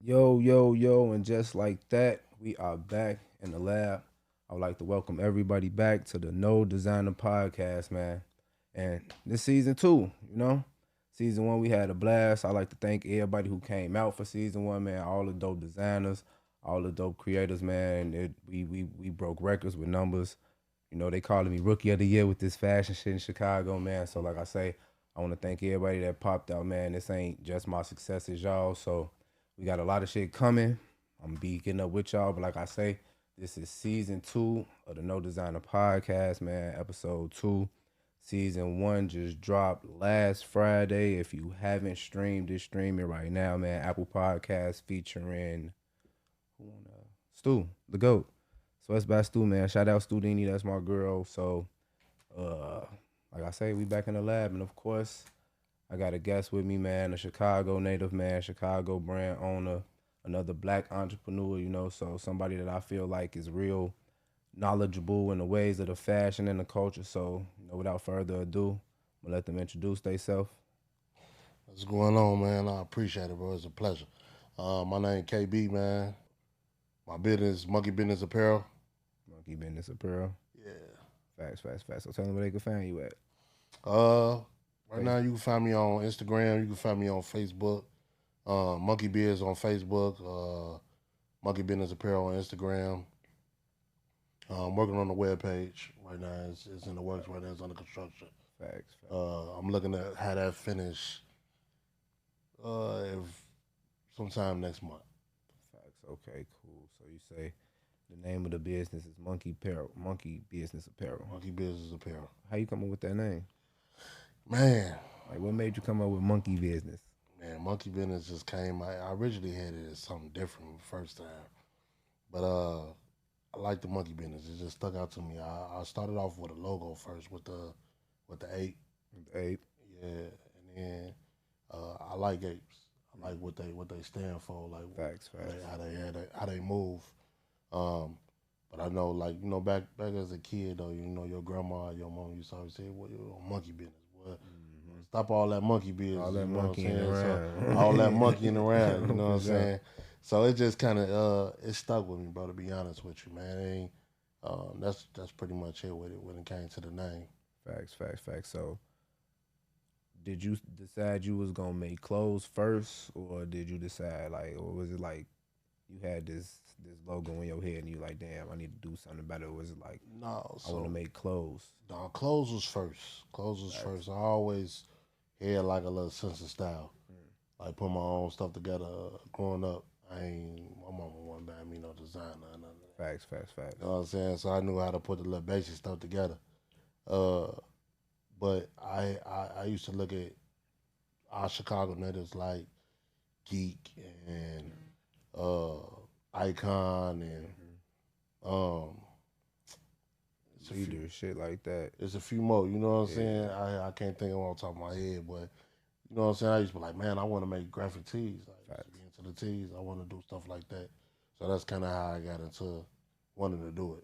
Yo, yo, yo, and just like that, we are back in the lab. I would like to welcome everybody back to the No Designer Podcast, man. And this season two, season one, we had a blast. I like to thank everybody who came out for season one, man. All the dope designers, all the dope creators, man. We broke records with numbers. They calling me Rookie of the Year with this fashion shit in Chicago, man. So, like I say, I want to thank everybody that popped out, man. This ain't just my success, it's y'all. So, we got a lot of shit coming. I'm be getting up with y'all, but like I say, this is season two of the No Designer Podcast, man. Episode two. Season one just dropped last Friday. If you haven't streamed it, stream it right now, man. Apple Podcast featuring Stu, the GOAT. So it's by Stu, man. Shout out Stu Dini, that's my girl. So uh like I say, we back in the lab, and of course I got a guest with me, man, a Chicago native, man, Chicago brand owner, another black entrepreneur, so somebody that I feel like is real knowledgeable in the ways of the fashion and the culture. So, without further ado, I'm gonna let them introduce themselves. What's going on, man? I appreciate it, bro. It's a pleasure. My name KB, man. My business, Monkey Business Apparel. Monkey Business Apparel. Yeah. Facts, facts, facts. So tell them where they can find you at. Uh, right now Facebook. you can find me on Instagram. You can find me on Facebook. Monkey Biz on Facebook. Monkey Business Apparel on Instagram. I'm working on the web page right now. It's in the works right now. It's under construction. Facts, facts, I'm looking to have that finished if sometime next month. facts. Okay, cool. So you say the name of the business is Monkey Business Apparel. Monkey Business Apparel. How you come up with that name? Man, Like, what made you come up with Monkey Business? Man, Monkey Business just came. I originally had it as something different the first time, but I like the Monkey Business. It just stuck out to me. I started off with a logo first with the ape, Ape. yeah, and then I like apes. I like what they stand for, like Facts, facts. how they move. Um, but I know, like back as a kid though, your grandma, your mom used to always say, "Well, you're on monkey business." What? Mm-hmm. Stop all that monkey All business, that you know what I'm monkeying saying? So all that monkeying around, you around. know what For I'm sure. saying? So it just kind of it stuck with me, bro. To be honest with you, man, it ain't, that's pretty much it with it when it came to the name. Facts, facts, facts. So, did you decide you was gonna make clothes first, or did you decide like, or was it like you had this logo in your head and you like, damn, I need to do something better? Or was it like, No, I want to so make clothes? no, clothes was first. Clothes was Facts. first. I always had like a little sense of style, Mm. like put my own stuff together. Growing up, my mama wasn't buying me no designer or none of that. Facts, facts, You facts. know what I'm saying? So I knew how to put the little basic stuff together. Uh, but I used to look at our Chicago natives like Geek and Mm-hmm. uh, Icon and Mm-hmm. um, it's a few. Leader, shit like that. There's a few more. You know what I'm Yeah. saying? I can't think of them on top of my head, but you know what I'm saying. I used to be like, man, I want to make graphic tees. I used to be Facts. into the tees. I want to do stuff like that. So that's kind of how I got into wanting to do it.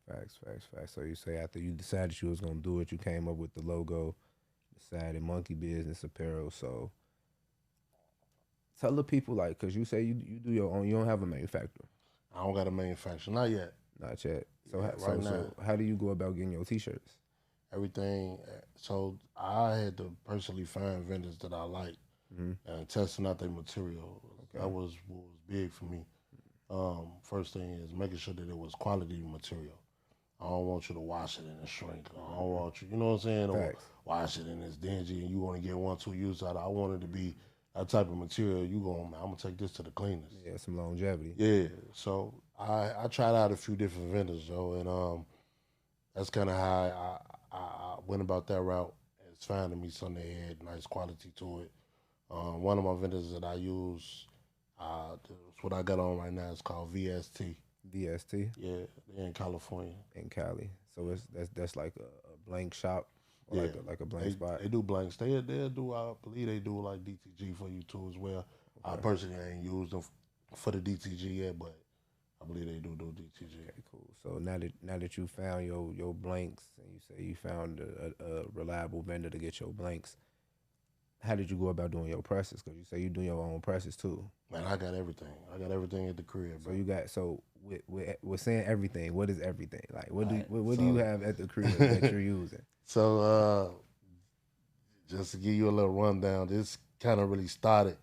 Facts, facts, facts. So you say after you decided you was gonna do it, you came up with the logo, decided Monkey Business Apparel. So tell the people, like, cause you say you do your own. You don't have a manufacturer, I don't got a manufacturer, not yet. not yet. So Yeah, right now how do you go about getting your t-shirts? everything. So I had to personally find vendors that I like Hmm. and testing out their material. That Okay. was what was big for me. First thing is making sure that it was quality material. I don't want you to wash it and it shrink. I don't Hmm. want you, you know what I'm saying, or Facts. wash it and it's dingy and you want to get 1, 2 use out of it. I want it to be that type of material. You going, I'm gonna take this to the cleaners. Yeah, some longevity. Yeah. So I tried out a few different vendors, though, and that's kind of how I went about that route. It's finding me something that had nice quality to it. One of my vendors that I use, that's what I got on right now. It's called VST. VST Yeah, they're in California. in Cali. So that's like a blank shop or Yeah, like a blank they spot. they do blanks. They do. I believe they do like DTG for you too as well. I Okay. personally ain't used them for the DTG yet, but I believe they do DTG. Okay, cool. So now that you found your blanks, and you say you found a reliable vendor to get your blanks, how did you go about doing your presses? Because you say you do your own presses too. Man, I got everything. I got everything at the crib, So bro. you got with saying everything. What is everything? Like Right. what do you have at the crib that you're using? So just to give you a little rundown, this kind of really started.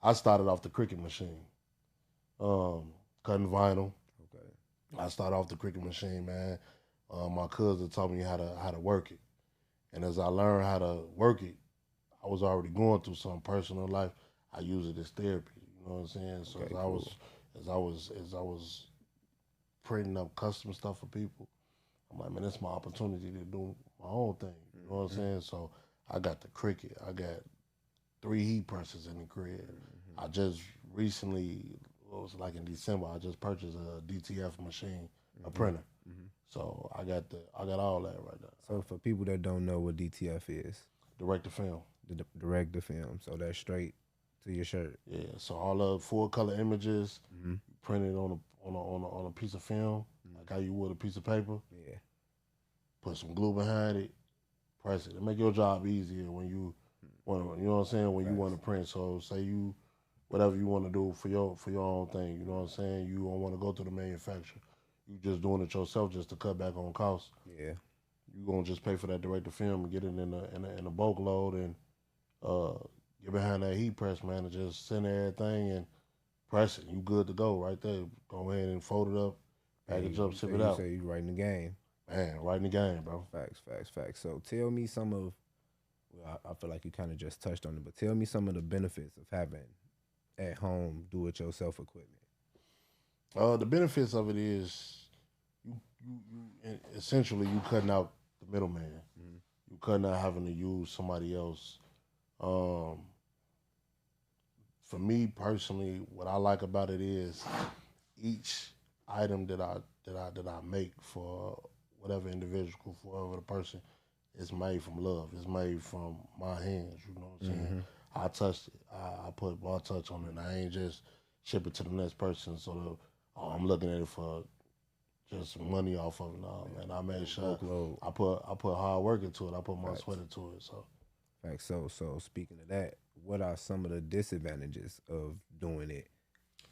I started off the Cricut machine, cutting vinyl. Okay. I started off the Cricut machine, man. My cousin taught me how to work it, and as I learned how to work it, I was already going through some personal life. I use it as therapy. You know what I'm saying? So Okay, as I was printing up custom stuff for people, I'm like, man, it's my opportunity to do my own thing. You know what I'm saying? So I got the Cricut. I got 3 heat presses in the crib. I just recently, what was it, like in December, I just purchased a DTF machine, a printer. So I got all that right now. So for people that don't know what DTF is, Direct to film. the direct to film. So that's straight to your shirt. Yeah. So all the full color images printed on a piece of film, like how you would a piece of paper. Yeah. Put some glue behind it, press it. It make your job easier when you want to. You know what I'm saying? When you want to print. So say you whatever you want to do for your own thing. You know what I'm saying? You don't want to go to the manufacturer. You just doing it yourself just to cut back on costs. Yeah. You gonna just pay for that direct to film and get it in a bulk load and get behind that heat press, man, and just send everything and press it. You good to go right there. Go ahead and fold it up, package up, ship it out. You say you writing the game. Man, right in the game, bro. Facts. So tell me some of. Well, I feel like you kind of just touched on it, but tell me some of the benefits of having at home do-it-yourself equipment. The benefits of it is you essentially you cutting out the middleman. You cutting out having to use somebody else. For me personally, what I like about it is each item that I make for whatever individual, for whatever the person, is made from love. It's made from my hands. You know what I'm saying? I touched it. I put my touch on it. And I ain't just ship it to the next person. So I'm looking at it for just money off of it. No, man. I made sure I put hard work into it. I put my sweat into it. So. Facts. So speaking of that, what are some of the disadvantages of doing it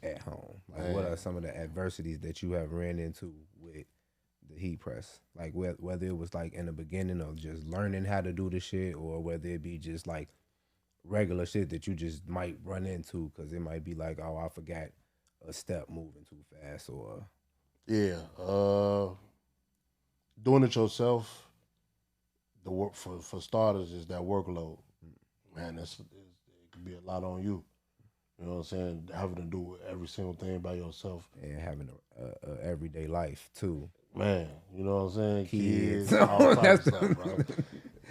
at home? Like, what are some of the adversities that you have ran into with the heat press? Like, whether it was like in the beginning of just learning how to do the shit, or whether it be just like regular shit that you just might run into because it might be like, oh, I forgot a step moving too fast, or doing it yourself. The work for starters is that workload. Man, it could be a lot on you. You know what I'm saying? Having to do every single thing by yourself. And having a everyday life too. Man, you know what I'm saying? Kids. All types of stuff, bro.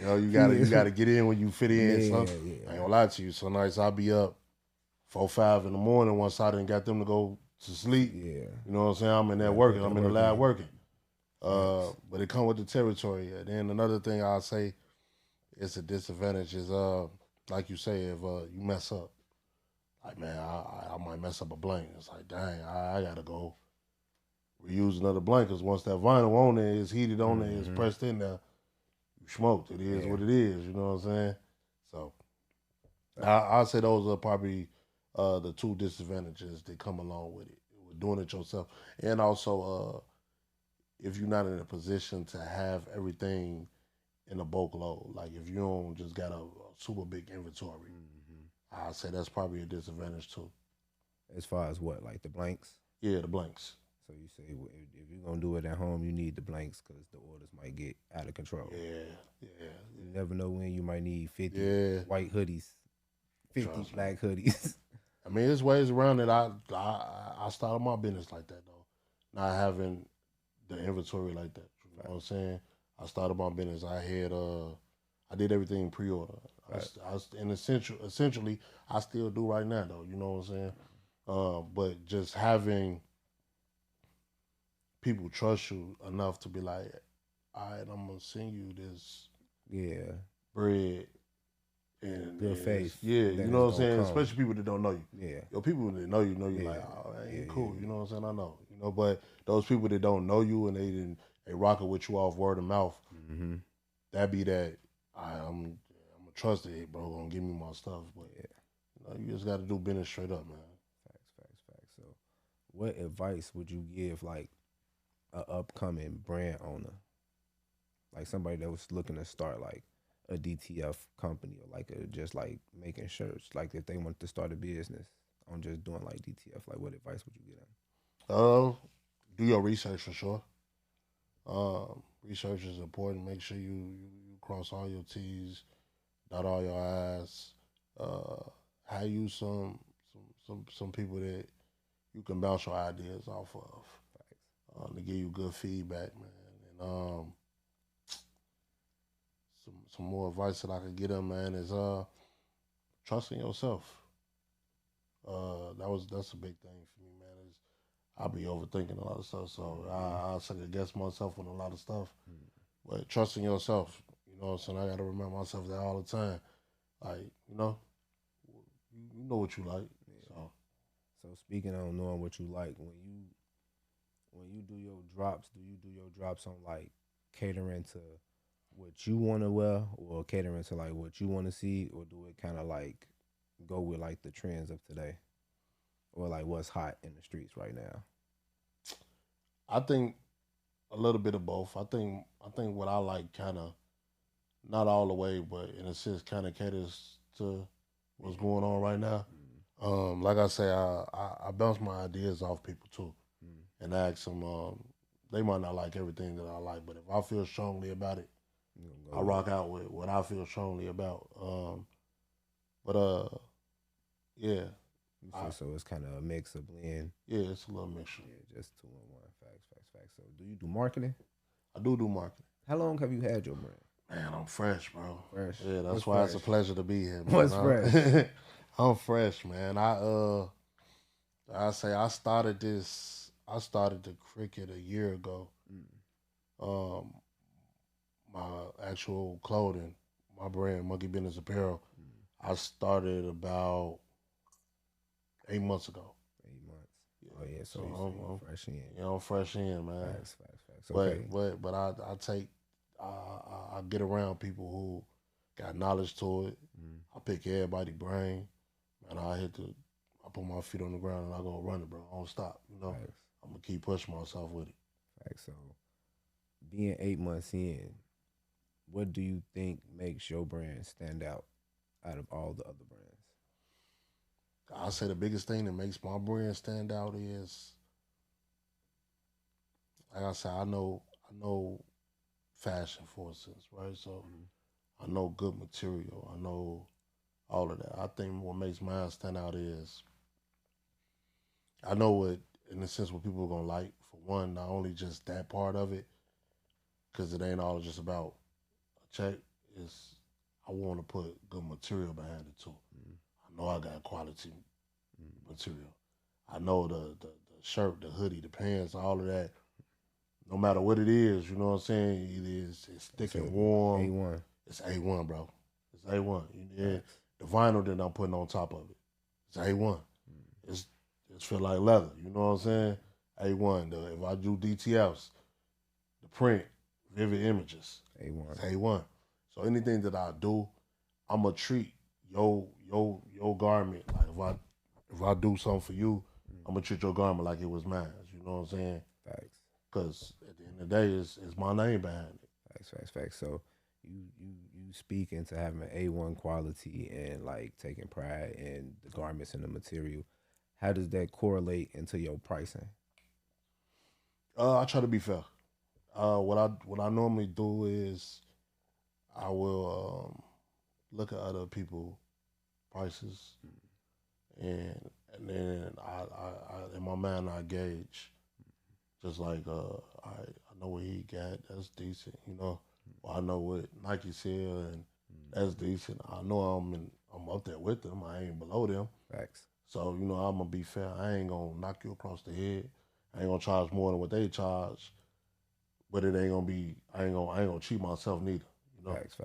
You know, you gotta get in when you fit in. I ain't gonna lie to you. Some nights I'll be up 4, 5 in the morning once I done got them to go to sleep. Yeah. You know what I'm saying? I'm in there working. I'm in the lab working. But it come with the territory. And then another thing I'll say, it's a disadvantage is like you say, if you mess up, like, man, I might mess up a blank. It's like, dang, I gotta go reuse another blank, because once that vinyl on there is heated on there, it's pressed in there, you smoked. It is what it is. You know what I'm saying? So I'll say those are probably the 2 disadvantages that come along with it, with doing it yourself, and also if you're not in a position to have everything in a bulk load, like if you don't just got a super big inventory, I'd say that's probably a disadvantage too. As far as what, like the blanks? Yeah, the blanks. So you say if you're gonna do it at home, you need the blanks because the orders might get out of control. Yeah. You never know when you might need 50 white hoodies, 50 black hoodies. I mean, there's ways around it. I started my business like that though, not having the inventory like that. You know what I'm saying? I started my business. I did everything pre-order. And essentially, I still do right now though. You know what I'm saying? But just having people trust you enough to be like, all right, I'm gonna send you this bread and good faith. Yeah, you know what I'm saying? Come. Especially people that don't know you. Yeah. Yo, people that know you like, oh, that ain't cool. You know what I'm saying? I know. You know, but those people that don't know you and they rocking with you off word of mouth, that be that I'm gonna trusted it, bro, gonna give me my stuff. But you just got to do business straight up, man. Facts. So, what advice would you give like a upcoming brand owner, like somebody that was looking to start like a DTF company or like just like making shirts, like if they want to start a business on just doing like DTF, like what advice would you give them? Do your research for sure. Research is important. Make sure you cross all your T's, dot all your I's. Hire you some people that you can bounce your ideas off of, to give you good feedback, man. And some more advice that I could get them, man, is trusting yourself. That's a big thing for me, man. I'll be overthinking a lot of stuff, so I second guess myself on a lot of stuff. But trusting yourself, you know what I'm saying? I gotta remind myself that all the time. Like, you know what you like. So speaking on knowing what you like, when you do your drops, do you do your drops on like catering to what you want to wear, or catering to like what you want to see, or do it kind of like go with like the trends of today, or like what's hot in the streets right now? I think a little bit of both. I think what I like kind of not all the way, but in a sense, kind of caters to what's going on right now. Like I say, I bounce my ideas off people too, and ask them. They might not like everything that I like, but if I feel strongly about it, I rock out with what I feel strongly about. But yeah. So it's kind of a mix, a blend. Yeah, it's a little mixture. Yeah, just two in one. Facts. So do you do marketing? I do marketing. How long have you had your brand? Man, I'm fresh, bro. Fresh. Yeah, that's why it's a pleasure to be here, man. What's fresh? I'm fresh, man. I say I started the cricket a year ago. My actual clothing, my brand, Monkey Business Apparel, I started about 8 months ago. 8 months. Yeah. Oh yeah, so I'm fresh in. Yeah, I'm fresh in, man. Facts. Okay. But I get around people who got knowledge to it. I pick everybody's brain, and I put my feet on the ground and I go run it, bro. I don't stop. You know, Facts. I'm gonna keep pushing myself with it. Facts. So being 8 months in, what do you think makes your brand stand out of all the other brands? I say the biggest thing that makes my brand stand out is, like I said, I know fashion for instance, right? So I know good material. I know all of that. I think what makes mine stand out is I know what, in a sense, what people are gonna like. For one, not only just that part of it, because it ain't all just about a check. It's I want to put good material behind it too. I know I got quality material. I know the shirt, the hoodie, the pants, all of that. No matter what it is, you know what I'm saying? It's thick and warm. A1. It's A1, bro. It's A1. Yeah. The vinyl that I'm putting on top of it, it's A1. It's feel like leather. You know what I'm saying? A1. If I do DTFs, the print, vivid images. A1. It's A1. So anything that I do, I'ma treat your garment like if I do something for you, I'ma treat your garment like it was mine. You know what I'm saying? Facts. Because at the end of the day, it's my name behind it. Facts. So you speak into having A1 quality and like taking pride in the garments and the material. How does that correlate into your pricing? I try to be fair. What I normally do is I will look at other people's prices, and then I in my mind I gauge, just like I know what he got, that's decent, you know. Or I know what Nike sell, and that's decent. I know I'm up there with them. I ain't below them. Facts. So you know I'm gonna be fair. I ain't gonna knock you across the head. I ain't gonna charge more than what they charge, but it ain't gonna be. I ain't gonna cheat myself neither. You know. Facts.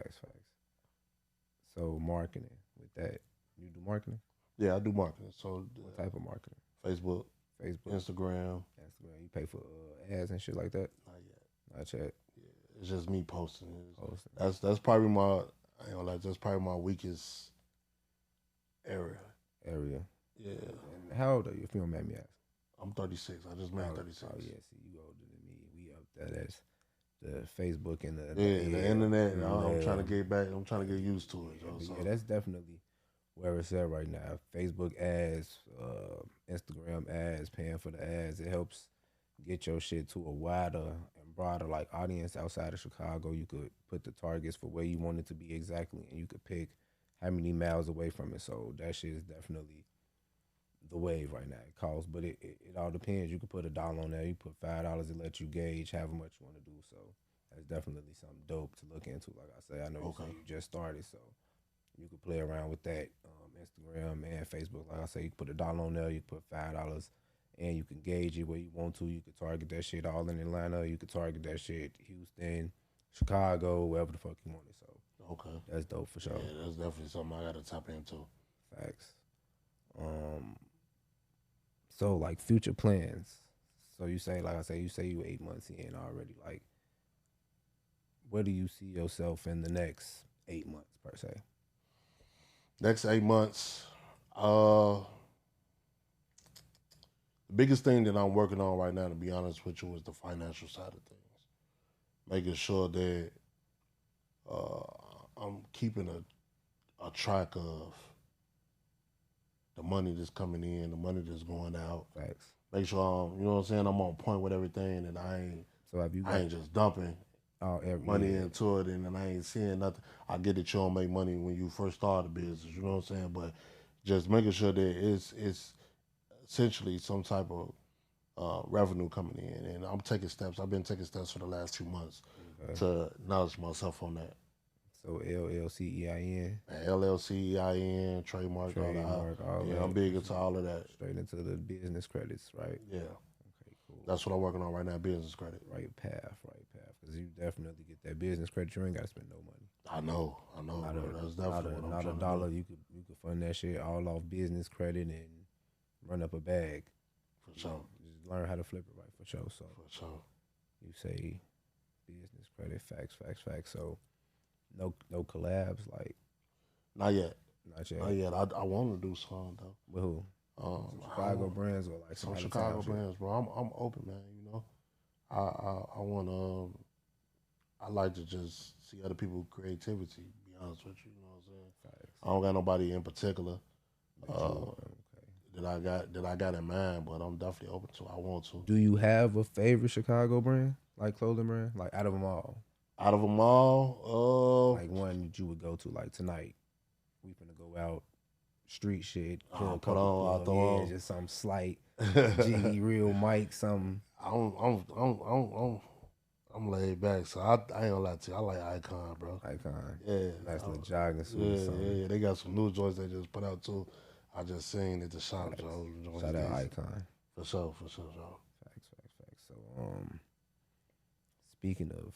So marketing with that, you do marketing? Yeah, I do marketing. So what type of marketing? Facebook, Instagram. You pay for ads and shit like that? Not yet. Not yet. Yeah, it's just me posting. That's probably my. I ain't gonna lie, that's probably my weakest area. Area. Yeah. And how old are you, if you don't mind me asking? I'm 36. I just made 36. Oh yeah, see, you older than me. We up there. That's the Facebook and The internet, and I'm trying to yeah. get back. I'm trying to get used to it. But So. yeah, that's definitely where it's at right now. Facebook ads, Instagram ads, paying for the ads. It helps get your shit to a wider and broader like audience outside of Chicago. You could put the targets for where you want it to be exactly, and you could pick how many miles away from it. So that shit is definitely the wave right now. It costs, but it all depends. You could put $1 on there. You put $5. It lets you gauge however much you want to do. So that's definitely something dope to look into. Like I say, I know you say you just started, so you could play around with that. Instagram and Facebook. Like I say, you can put $1 on there. You can put $5, and you can gauge it where you want to. You could target that shit all in Atlanta. You could target that shit Houston, Chicago, wherever the fuck you want it. So okay, that's dope for sure. Yeah, that's definitely something I got to tap into. Facts. So like future plans. So you say, like I say, you say you 8 months in already. Like, where do you see yourself in the next 8 months per se? Next 8 months, the biggest thing that I'm working on right now, to be honest with you, is the financial side of things. Making sure that I'm keeping a track of the money that's coming in, the money that's going out. Facts. Make sure you know what I'm saying, I'm on point with everything, and I ain't just dumping money into it, and then I ain't seeing nothing. I get that you don't make money when you first start a business, you know what I'm saying, but just making sure that it's essentially some type of revenue coming in, and I'm taking steps. I've been taking steps for the last few months to acknowledge myself on that. So LLCEIN, LLCEIN, trademark, all that. Yeah, I'm big into all of that. Straight into the business credits, right? Yeah. Okay, cool. That's what I'm working on right now, business credit. Right path. Because you definitely get that business credit, you ain't got to spend no money. I know. That's definitely what I'm trying $1. to do. You could fund that shit all off business credit and run up a bag. For sure. Just learn how to flip it right for sure. So for sure. You say business credit, facts. So no collabs, like not yet. Not yet. I want to do some though. With who? Some Chicago brands or like some Chicago brands, bro. I'm open, man. You know, I want I like to just see other people's creativity. Be honest with you, you know what I'm saying. Facts. I don't got nobody in particular that I got in mind, but I'm definitely open to. I want to. Do you have a favorite Chicago brand, like clothing brand, like out of them all? Out of them all, like one that you would go to, like tonight, we finna go out, street shit, put on, just some slight G real mic, something. I'm laid back, so I ain't gonna lie to you. I like Icon, bro. Icon, yeah, nice little jogging suit. Yeah. They got some new joints they just put out too. I just seen at the shop, Joe. Shout out Icon. For sure, Joe. Facts. So, speaking of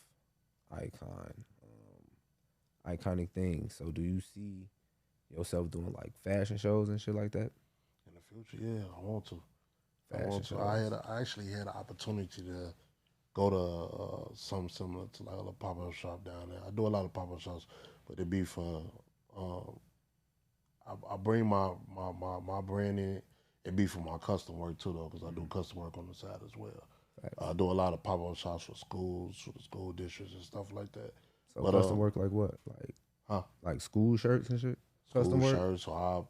Icon, iconic things. So, do you see yourself doing like fashion shows and shit like that in the future? Yeah, I want to. Fashion shows. I actually had an opportunity to go to something similar to like a pop-up shop down there. I do a lot of pop-up shops, but it be for I bring my brand in. It be for my custom work too, though, because I do custom work on the side as well. I do a lot of pop-up shops for schools, for the school districts and stuff like that. So but, custom work like what? Like school shirts and shit? Custom work? Shirts. So I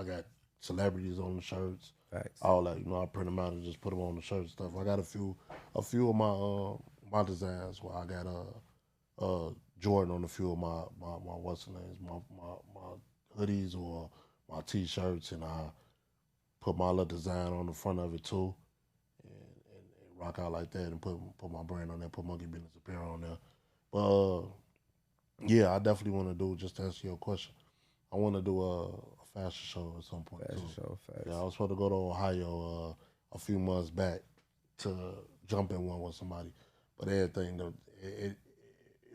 got celebrities on the shirts. Facts. All that, I print them out and just put them on the shirt and stuff. I got a few of my designs where I got Jordan on a few of my what's the names, my hoodies or my t-shirts, and I put my little design on the front of it too, and rock out like that, and put my brand on there, put Monkey Business Apparel on there. But yeah, I definitely want to do, just to answer your question, I want to do a fashion show at some point. Fashion show, facts. Yeah, I was supposed to go to Ohio a few months back to jump in one with somebody, but everything it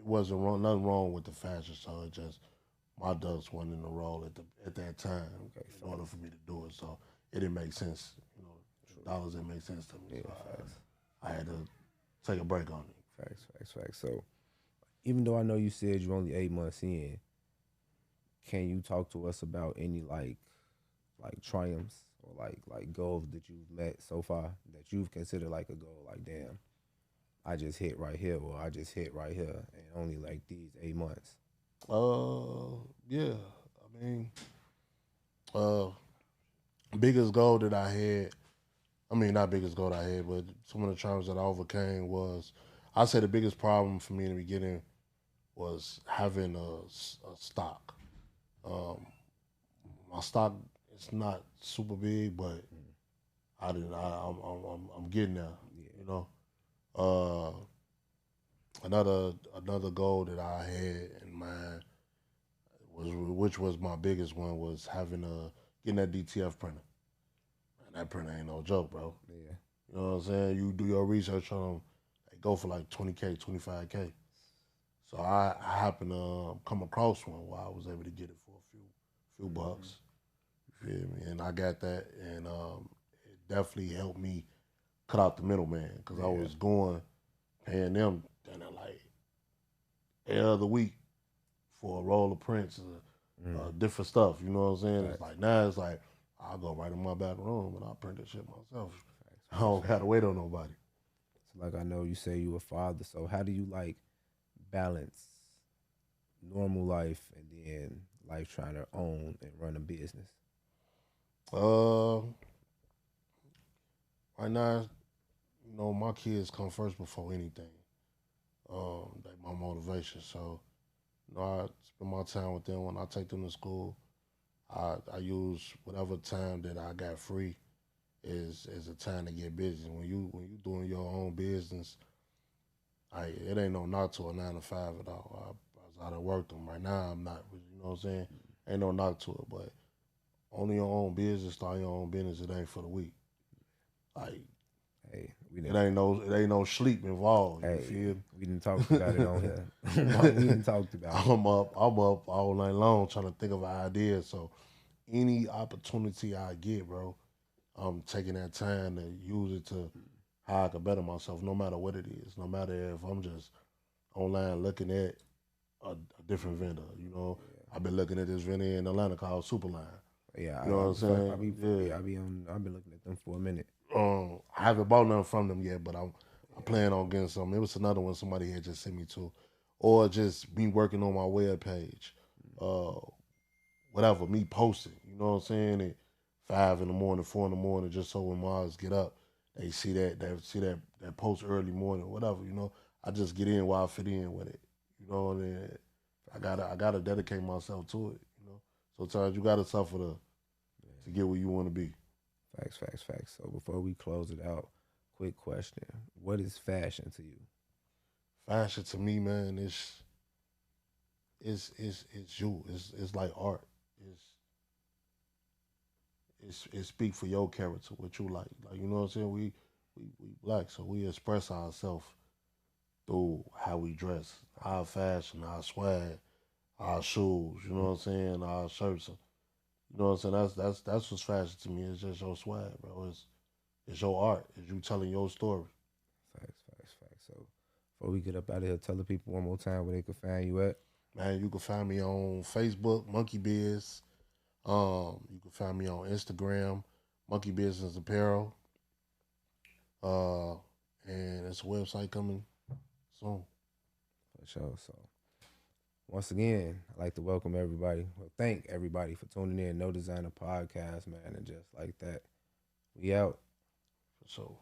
wasn't wrong, nothing wrong with the fashion show. It just my ducks weren't in the role at that time in order for me to do it. So it didn't make sense. Dollars didn't make sense to me. Yeah, so I had to take a break on it. Facts. So even though I know you said you're only 8 months in, can you talk to us about any like triumphs or like goals that you've met so far that you've considered like a goal? Like, damn, I just hit right here, or I just hit right here, and only like these 8 months. Yeah. I mean, uh, biggest goal that I had. I mean, not biggest goal I had, but some of the challenges that I overcame was, I say the biggest problem for me in the beginning was having a stock. Um, my stock is not super big, but I didn't. I'm getting there. Yeah, You know. Uh, another goal that I had in mind was, which was my biggest one, was having getting that DTF printer. And that printer ain't no joke, bro. yeah, You know what I'm saying? You do your research on them, they go for like 20K, 25K. So I happened to come across one where I was able to get it for a few bucks. You feel me? And I got that, and it definitely helped me cut out the middleman, because I yeah, was going paying them then like every other week for a roll of prints, different stuff. You know what I'm saying? It's facts, like now it's like I'll go right in my back room and I'll print that shit myself. facts, I facts, don't facts. gotta wait on nobody. So like I know you say you a father, so how do you like balance normal life and then life trying to own and run a business? Uh, right now, my kids come first before anything. They my motivation. So, I spend my time with them when I take them to school. I use whatever time that I got free is a time to get busy. When you doing your own business, it ain't no knock to a 9 to 5 at all. I done worked them. Right now I'm not. You know what I'm saying? Ain't no knock to it, but only your own business, start your own business. It ain't for the weak. Like, Hey, it ain't no sleep involved. You hey, feel we didn't talked about it on here. We me? didn't talked about it. I'm up all night long trying to think of an idea. So any opportunity I get, bro, I'm taking that time to use it to how I can better myself, no matter what it is. No matter if I'm just online looking at a different vendor. I've been looking at this vendor in Atlanta called Superline. Yeah, You know what I'm saying? Yeah. I be on. I've been looking at them for a minute. I haven't bought nothing from them yet, but I plan on getting some. It was another one somebody had just sent me to, or just me working on my web page, uh, whatever. Me posting, you know what I'm saying? At 5 in the morning, 4 in the morning, just so when Mars get up, they see that post early morning, whatever. I just get in while I fit in with it. And then I gotta dedicate myself to it. Sometimes you gotta suffer to get where you want to be. Facts, facts, facts. So before we close it out, quick question: what is fashion to you? Fashion to me, man, it's you. It's like art. It's it speak for your character, what you like. Like, you know what I'm saying? We black, so we express ourselves through how we dress, our fashion, our swag, our shoes. You know what I'm saying? Our shirts. You know what I'm saying? That's what's fashion to me. It's just your swag, bro. It's your art. It's you telling your story. Facts, facts, facts. So before we get up out of here, tell the people one more time where they can find you at. Man, you can find me on Facebook, Monkey Biz. You can find me on Instagram, Monkey Business Apparel. Uh, and it's a website coming soon. For sure. So once again, I'd like to welcome everybody. Well, thank everybody for tuning in. No Designer Podcast, man, and just like that, we out. So.